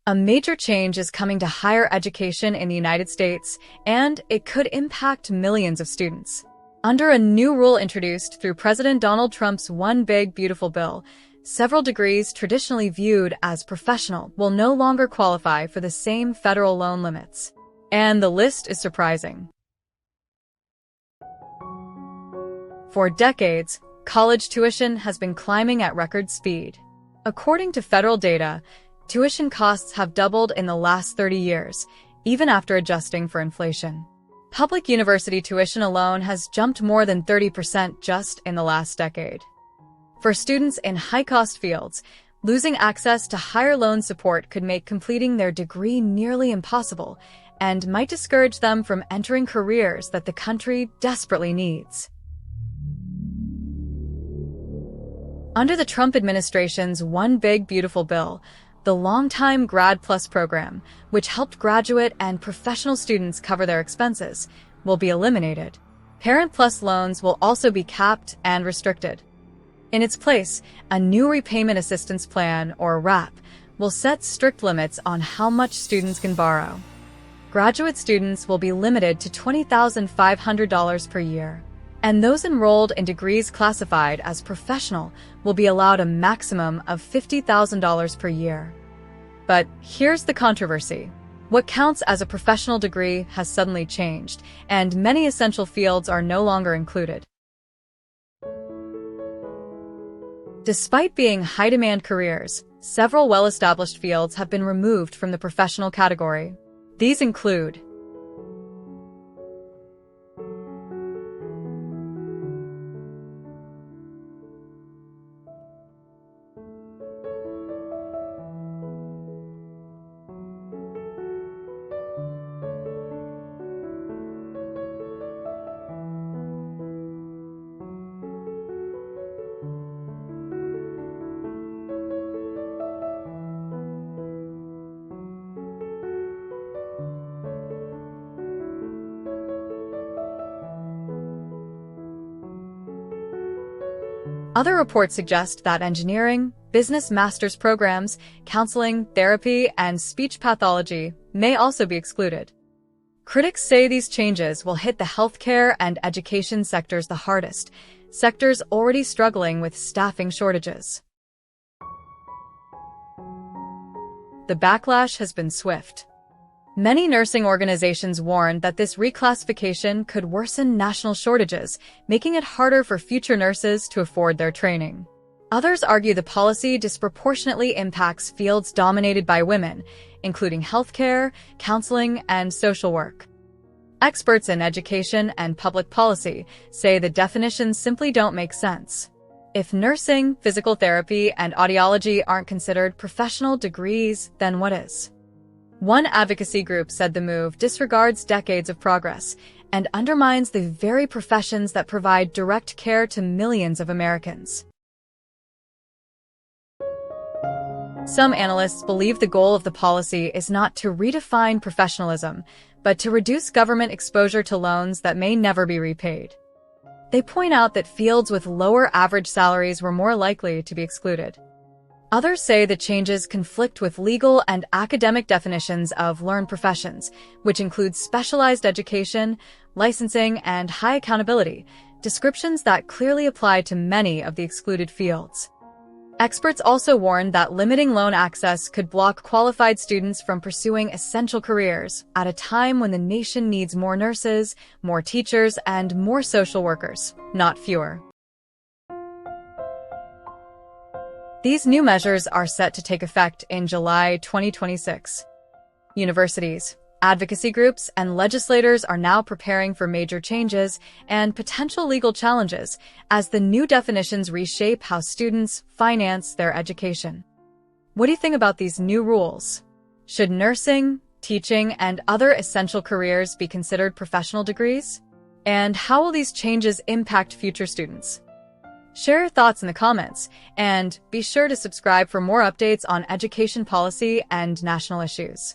A major change is coming to higher education in the United States, and it could impact millions of students. Under a new rule introduced through President Donald Trump's One Big Beautiful Bill, several degrees traditionally viewed as professional will no longer qualify for the same federal loan limits. And the list is surprising. For decades, college tuition has been climbing at record speed. According to federal data, tuition costs have doubled in the last 30 years, even after adjusting for inflation. Public university tuition alone has jumped more than 30% just in the last decade. For students in high-cost fields, losing access to higher loan support could make completing their degree nearly impossible and might discourage them from entering careers that the country desperately needs. Under the Trump administration's One Big Beautiful Bill, the longtime Grad Plus program, which helped graduate and professional students cover their expenses, will be eliminated. Parent Plus loans will also be capped and restricted. In its place, a new repayment assistance plan, or RAP, will set strict limits on how much students can borrow. Graduate students will be limited to $20,500 per year, and those enrolled in degrees classified as professional will be allowed a maximum of $50,000 per year. But here's the controversy. What counts as a professional degree has suddenly changed, and many essential fields are no longer included. Despite being high-demand careers, several well-established fields have been removed from the professional category. These include Other reports suggest that engineering, business master's programs, counseling, therapy, and speech pathology may also be excluded. Critics say these changes will hit the healthcare and education sectors the hardest, sectors already struggling with staffing shortages. The backlash has been swift. Many nursing organizations warned that this reclassification could worsen national shortages, making it harder for future nurses to afford their training. Others argue the policy disproportionately impacts fields dominated by women, including healthcare, counseling, and social work. Experts in education and public policy say the definitions simply don't make sense. If nursing, physical therapy, and audiology aren't considered professional degrees, then what is? One advocacy group said the move disregards decades of progress and undermines the very professions that provide direct care to millions of Americans. Some analysts believe the goal of the policy is not to redefine professionalism, but to reduce government exposure to loans that may never be repaid. They point out that fields with lower average salaries were more likely to be excluded. Others say the changes conflict with legal and academic definitions of learned professions, which include specialized education, licensing, and high accountability, descriptions that clearly apply to many of the excluded fields. Experts also warned that limiting loan access could block qualified students from pursuing essential careers at a time when the nation needs more nurses, more teachers, and more social workers, not fewer. These new measures are set to take effect in July 2026. Universities, advocacy groups, and legislators are now preparing for major changes and potential legal challenges as the new definitions reshape how students finance their education. What do you think about these new rules? Should nursing, teaching, and other essential careers be considered professional degrees? And how will these changes impact future students? Share your thoughts in the comments, and be sure to subscribe for more updates on education policy and national issues.